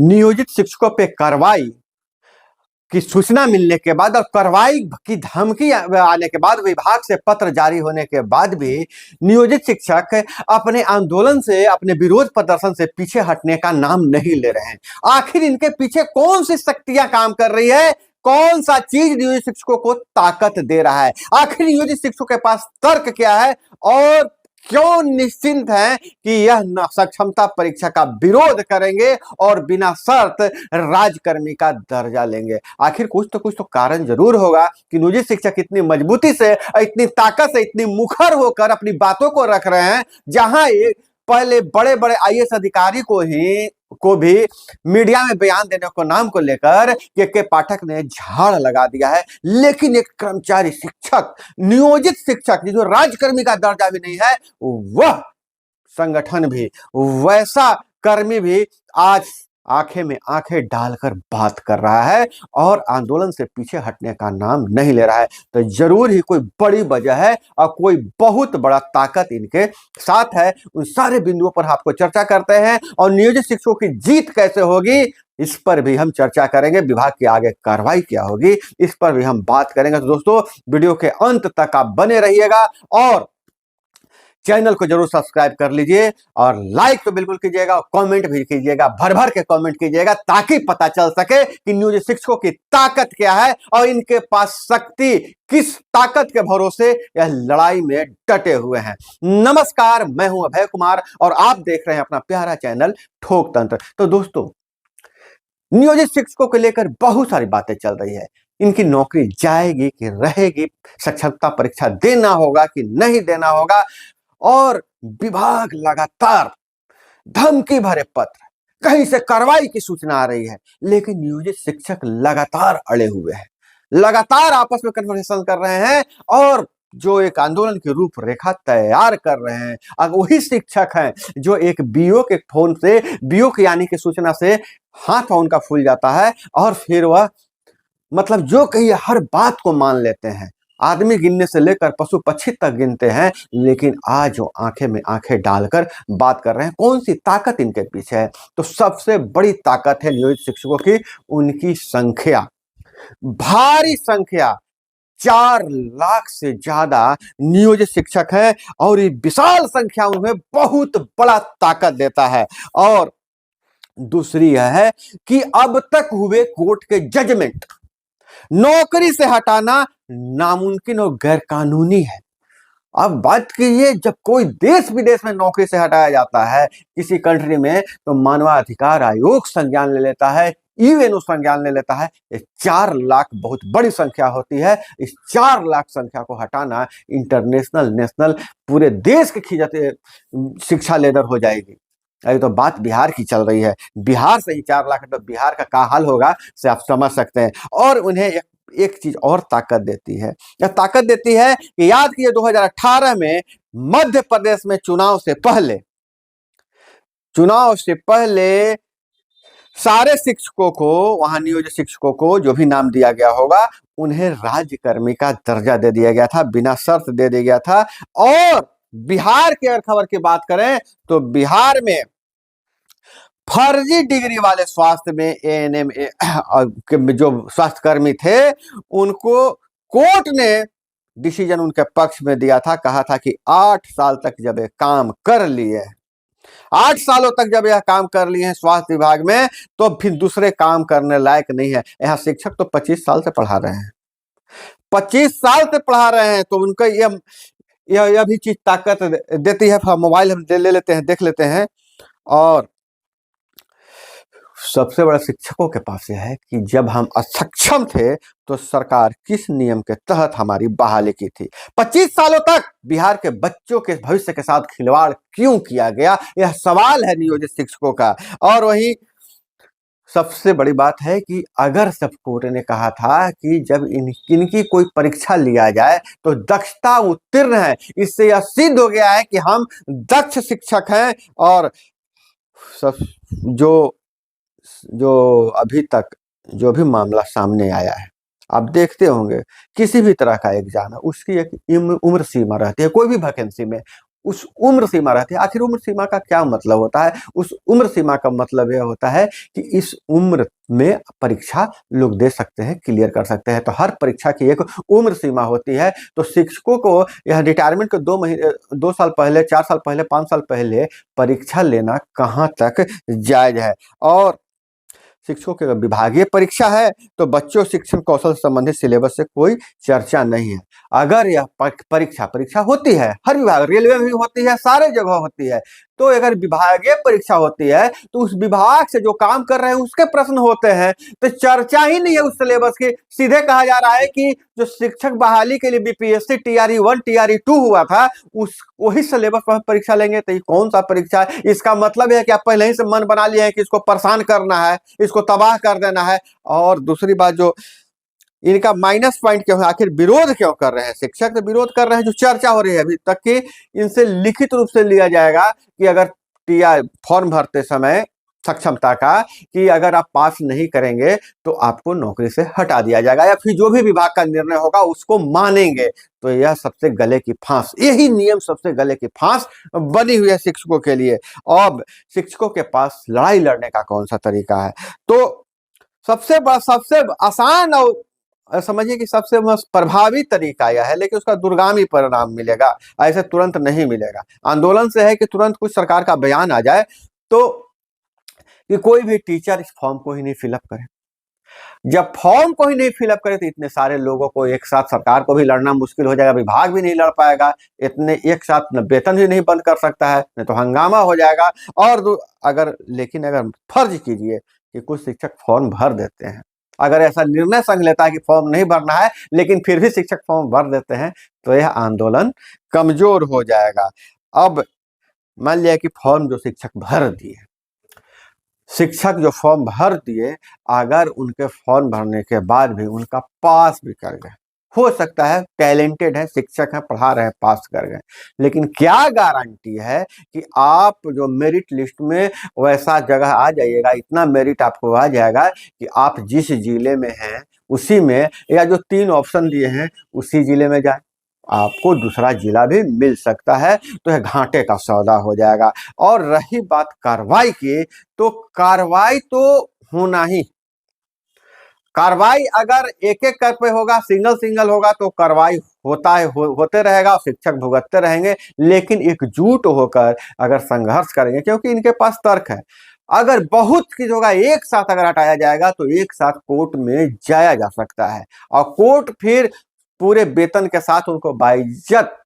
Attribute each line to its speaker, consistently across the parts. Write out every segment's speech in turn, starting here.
Speaker 1: नियोजित शिक्षकों पे कार्रवाई की सूचना मिलने के बाद और कार्रवाई की धमकी आने के बाद, विभाग से पत्र जारी होने के बाद भी नियोजित शिक्षक अपने आंदोलन से, अपने विरोध प्रदर्शन से पीछे हटने का नाम नहीं ले रहे हैं। आखिर इनके पीछे कौन सी शक्तियां काम कर रही है? कौन सा चीज नियोजित शिक्षकों को ताकत दे रहा है? आखिर नियोजित शिक्षकों के पास तर्क क्या है और क्यों निश्चिंत हैं कि यह सक्षमता परीक्षा का विरोध करेंगे और बिना शर्त राजकर्मी का दर्जा लेंगे? आखिर कुछ तो कारण जरूर होगा कि नियोजित शिक्षक इतनी मजबूती से, इतनी ताकत से, इतनी मुखर होकर अपनी बातों को रख रहे हैं, जहां पहले बड़े बड़े आईएएस अधिकारी को भी मीडिया में बयान देने को नाम को लेकर के पाठक ने झाड़ लगा दिया है। लेकिन एक कर्मचारी शिक्षक, नियोजित शिक्षक जो राजकर्मी का दर्जा भी नहीं है, वह संगठन भी, वैसा कर्मी भी आज आंखें में आंखें डालकर बात कर रहा है और आंदोलन से पीछे हटने का नाम नहीं ले रहा है। तो जरूर ही कोई बड़ी वजह है और कोई बहुत बड़ा ताकत इनके साथ है। उन सारे बिंदुओं पर आपको चर्चा करते हैं और नियोजित शिक्षकों की जीत कैसे होगी इस पर भी हम चर्चा करेंगे। विभाग की आगे कार्रवाई क्या होगी इस पर भी हम बात करेंगे। तो दोस्तों, वीडियो के अंत तक आप बने रहिएगा और चैनल को जरूर सब्सक्राइब कर लीजिए और लाइक तो बिल्कुल कीजिएगा और कमेंट भी कीजिएगा, भर भर के कमेंट कीजिएगा, ताकि पता चल सके कि नियोजित शिक्षकों की ताकत क्या है और इनके पास शक्ति किस ताकत के भरोसे यह लड़ाई में डटे हुए हैं। नमस्कार, मैं हूं अभय कुमार और आप देख रहे हैं अपना प्यारा चैनल ठोक तंत्र। तो दोस्तों, नियोजित शिक्षकों को लेकर बहुत सारी बातें चल रही है। इनकी नौकरी जाएगी कि रहेगी, सक्षमता परीक्षा देना होगा कि नहीं देना होगा, और विभाग लगातार धमकी भरे पत्र, कहीं से कार्रवाई की सूचना आ रही है, लेकिन नियोजित शिक्षक लगातार अड़े हुए हैं, लगातार आपस में कन्वर्सेशन कर रहे हैं और जो एक आंदोलन की रूपरेखा तैयार कर रहे हैं। अब वही शिक्षक हैं जो एक बीओ के फोन से, बीओ की यानी की सूचना से हाथ उनका फूल जाता है और फिर वह मतलब जो कहिए हर बात को मान लेते हैं। आदमी गिनने से लेकर पशु पक्षी तक गिनते हैं, लेकिन आज वो आंखें में आंखें डालकर बात कर रहे हैं। कौन सी ताकत इनके पीछे है? तो सबसे बड़ी ताकत है नियोजित शिक्षकों की उनकी संख्या, भारी संख्या। 4 लाख से ज्यादा नियोजित शिक्षक हैं और ये विशाल संख्या उन्हें बहुत बड़ा ताकत देता है। और दूसरी यह है कि अब तक हुए कोर्ट के जजमेंट नौकरी से हटाना नामुमकिन और गैरकानूनी है। अब बात कीजिए, जब कोई देश विदेश में नौकरी से हटाया जाता है किसी कंट्री में, तो मानवाधिकार आयोग संज्ञान ले लेता है, यूएनओ संज्ञान ले लेता है। 4 लाख बहुत बड़ी संख्या होती है। इस 4 लाख संख्या को हटाना इंटरनेशनल, नेशनल, पूरे देश की खिजत शिक्षा लेदर हो जाएगी। अभी तो बात बिहार की चल रही है, बिहार से ही 4 लाख, तो बिहार का क्या हाल होगा से आप समझ सकते हैं। और उन्हें एक चीज और ताकत देती है, यह ताकत देती है कि याद कीजिए 2018 में मध्य प्रदेश में चुनाव से पहले सारे शिक्षकों को, वहां नियोजित शिक्षकों को जो भी नाम दिया गया होगा, उन्हें राज्यकर्मी का दर्जा दे दिया गया था, बिना शर्त दे दिया गया था। और बिहार की अगर खबर की बात करें तो बिहार में फर्जी डिग्री वाले स्वास्थ्य में एएनएम जो स्वास्थ्य कर्मी थे, उनको कोर्ट ने डिसीजन उनके पक्ष में दिया था। कहा था कि 8 साल तक जब ये काम कर लिए, 8 सालों तक जब यह काम कर लिए हैं स्वास्थ्य विभाग में, तो फिर दूसरे काम करने लायक नहीं है। यहाँ शिक्षक तो 25 साल से पढ़ा रहे हैं, 25 साल से पढ़ा रहे हैं, तो उनको यह भी चीज ताकत देती है। मोबाइल हम ले लेते हैं, देख लेते हैं। और सबसे बड़ा शिक्षकों के पास यह है कि जब हम असक्षम थे तो सरकार किस नियम के तहत हमारी बहाली की थी। 25 सालों तक बिहार के बच्चों के भविष्य के साथ खिलवाड़ क्यों किया गया, यह सवाल है नियोजित शिक्षकों का। और वही सबसे बड़ी बात है कि अगर सब कोर्ट ने कहा था कि जब इनकी कोई परीक्षा लिया जाए तो दक्षता उत्तीर्ण है, इससे यह सिद्ध हो गया है कि हम दक्ष शिक्षक हैं। और सब जो अभी तक जो भी मामला सामने आया है, आप देखते होंगे किसी भी तरह का एग्जाम है, उसकी एक उम्र सीमा रहती है। कोई भी वैकेंसी में उस उम्र सीमा रहती है। आखिर उम्र सीमा का क्या मतलब होता है? उस उम्र सीमा का मतलब यह होता है कि इस उम्र में परीक्षा लोग दे सकते हैं, क्लियर कर सकते हैं। तो हर परीक्षा की एक उम्र सीमा होती है। तो शिक्षकों को यह रिटायरमेंट के 2 साल पहले, 4 साल पहले, 5 साल पहले परीक्षा लेना कहाँ तक जायज है? और शिक्षकों की अगर विभागीय परीक्षा है तो बच्चों शिक्षण कौशल संबंधित सिलेबस से कोई चर्चा नहीं है। अगर यह परीक्षा होती है, हर विभाग, रेलवे में भी होती है, सारे जगह होती है। तो अगर विभागीय परीक्षा होती है तो उस विभाग से जो काम कर रहे हैं उसके प्रश्न होते हैं, तो चर्चा ही नहीं है उस सिलेबस की। सीधे कहा जा रहा है कि जो शिक्षक बहाली के लिए बीपीएससी टीआरई 1 टीआरई 2 हुआ था, उस वही सिलेबस पर परीक्षा लेंगे। तो ये कौन सा परीक्षा है? इसका मतलब है कि आप पहले ही से मन बना लिए हैं कि इसको परेशान करना है, इसको तबाह कर देना है। और दूसरी बात, जो इनका माइनस पॉइंट क्यों है? आखिर विरोध क्यों कर रहे हैं? शिक्षक तो विरोध कर रहे हैं, जो चर्चा हो रही है अभी तक की, इनसे लिखित रूप से लिया जाएगा कि अगर फॉर्म भरते समय सक्षमता का, कि अगर आप पास नहीं करेंगे तो आपको नौकरी से हटा दिया जाएगा, या फिर जो भी विभाग का निर्णय होगा उसको मानेंगे। तो यह सबसे गले की फांस, यही नियम सबसे गले की फांस बनी हुई है शिक्षकों के लिए। अब शिक्षकों के पास लड़ाई लड़ने का कौन सा तरीका है? तो सबसे आसान और समझिए कि सबसे प्रभावी तरीका यह है, लेकिन उसका दूरगामी परिणाम मिलेगा, ऐसे तुरंत नहीं मिलेगा। आंदोलन से है कि तुरंत कुछ सरकार का बयान आ जाए तो कि कोई भी टीचर इस फॉर्म को ही नहीं फिलअप करे। जब फॉर्म को ही नहीं फिलअप करे तो इतने सारे लोगों को एक साथ, सरकार को भी लड़ना मुश्किल हो जाएगा, विभाग भी नहीं लड़ पाएगा, इतने एक साथ वेतन भी नहीं बंद कर सकता है, नहीं तो हंगामा हो जाएगा। और लेकिन अगर फर्ज कीजिए कि कुछ शिक्षक फॉर्म भर देते हैं, अगर ऐसा निर्णय संघ लेता है कि फॉर्म नहीं भरना है लेकिन फिर भी शिक्षक फॉर्म भर देते हैं, तो यह आंदोलन कमजोर हो जाएगा। अब मान लिया कि फॉर्म जो शिक्षक भर दिए, शिक्षक जो फॉर्म भर दिए, अगर उनके फॉर्म भरने के बाद भी उनका पास भी कर गए, हो सकता है टैलेंटेड है, शिक्षक हैं, पढ़ा रहे हैं, पास कर गए, लेकिन क्या गारंटी है कि आप जो मेरिट लिस्ट में वैसा जगह आ जाइएगा, इतना मेरिट आपको आ जाएगा कि आप जिस जिले में हैं उसी में, या जो 3 ऑप्शन दिए हैं उसी जिले में जाए, आपको दूसरा जिला भी मिल सकता है। तो यह घाटे का सौदा हो जाएगा। और रही बात कार्रवाई की, तो कार्रवाई तो होना ही, कार्रवाई अगर एक एक कर पे होगा, सिंगल होगा, तो कार्रवाई होता है, होते रहेगा, शिक्षक भुगतते रहेंगे। लेकिन एकजुट होकर अगर संघर्ष करेंगे, क्योंकि इनके पास तर्क है, अगर बहुत चीज होगा एक साथ अगर हटाया जाएगा तो एक साथ कोर्ट में जाया जा सकता है, और कोर्ट फिर पूरे वेतन के साथ उनको बाइज्जत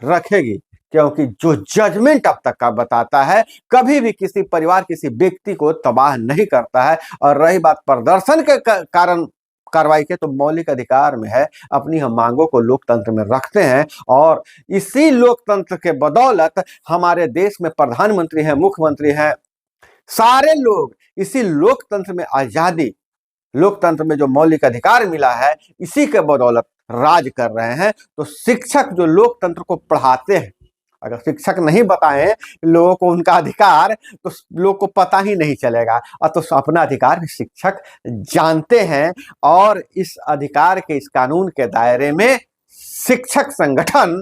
Speaker 1: रखेगी, क्योंकि जो जजमेंट अब तक का बताता है, कभी भी किसी परिवार, किसी व्यक्ति को तबाह नहीं करता है। और रही बात प्रदर्शन के कारण कार्रवाई के, तो मौलिक अधिकार में है, अपनी हम मांगों को लोकतंत्र में रखते हैं, और इसी लोकतंत्र के बदौलत हमारे देश में प्रधानमंत्री हैं, मुख्यमंत्री हैं, सारे लोग इसी लोकतंत्र में आजादी, लोकतंत्र में जो मौलिक अधिकार मिला है, इसी के बदौलत राज कर रहे हैं। तो शिक्षक जो लोकतंत्र को पढ़ाते हैं, अगर शिक्षक नहीं बताएं लोगों को उनका अधिकार, तो लोग को पता ही नहीं चलेगा। और तो अपना अधिकार भी शिक्षक जानते हैं, और इस अधिकार के, इस कानून के दायरे में शिक्षक संगठन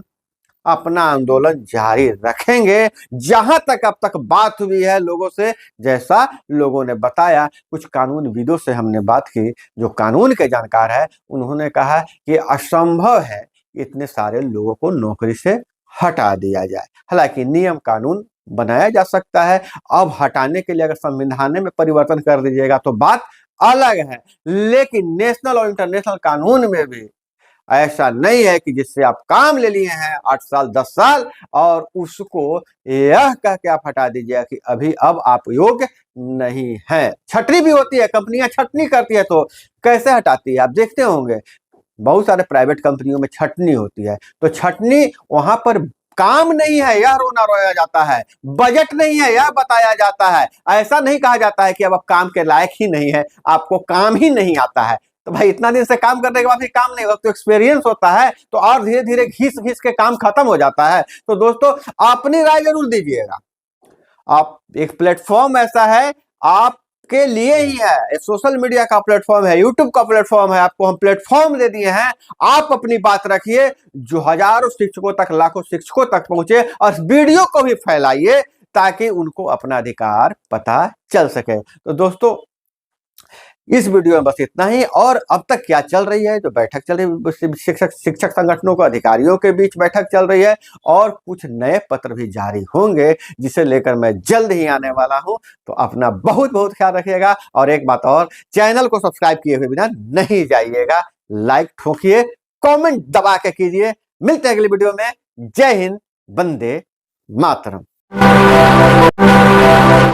Speaker 1: अपना आंदोलन जारी रखेंगे, जहां तक अब तक बात हुई है लोगों से, जैसा लोगों ने बताया। कुछ कानूनविदों से हमने बात की, जो कानून के जानकार है, उन्होंने कहा कि असंभव है इतने सारे लोगों को नौकरी से हटा दिया जाए। हालांकि नियम कानून बनाया जा सकता है। अब हटाने के लिए अगर संविधान में परिवर्तन कर दीजिएगा तो बात अलग है, लेकिन नेशनल और इंटरनेशनल कानून में भी ऐसा नहीं है कि जिससे आप काम ले लिए हैं 8 साल 10 साल, और उसको यह कह के आप हटा दीजिए कि अब आप योग्य नहीं हैं। छटनी भी होती है, कंपनियां छटनी करती है, तो कैसे हटाती है आप देखते होंगे, बहुत सारे प्राइवेट कंपनियों में छटनी होती है। तो छटनी वहां पर काम नहीं है यह रोना रोया जाता है, बजट नहीं है यह बताया जाता है, ऐसा नहीं कहा जाता है कि अब आप काम के लायक ही नहीं है, आपको काम ही नहीं आता है। तो भाई इतना दिन से काम करने के बाद भी काम नहीं होता, तो एक्सपीरियंस होता है, तो और धीरे धीरे घिस घिस के काम खत्म हो जाता है। तो दोस्तों अपनी राय जरूर दीजिएगा। आप, एक प्लेटफॉर्म ऐसा है, आप के लिए ही है। ये सोशल मीडिया का प्लेटफॉर्म है, यूट्यूब का प्लेटफॉर्म है, आपको हम प्लेटफॉर्म दे दिए हैं। आप अपनी बात रखिए, जो हजारों शिक्षकों तक, लाखों शिक्षकों तक पहुंचे, और वीडियो को भी फैलाइए ताकि उनको अपना अधिकार पता चल सके। तो दोस्तों, इस वीडियो में बस इतना ही। और अब तक क्या चल रही है, जो बैठक चल रही है शिक्षक संगठनों को, अधिकारियों के बीच बैठक चल रही है, और कुछ नए पत्र भी जारी होंगे जिसे लेकर मैं जल्द ही आने वाला हूं। तो अपना बहुत बहुत ख्याल रखिएगा। और एक बात और, चैनल को सब्सक्राइब किए हुए बिना नहीं जाइएगा। लाइक ठोकिए, कमेंट दबा के कीजिए। मिलते हैं अगली वीडियो में। जय हिंद, वंदे मातरम।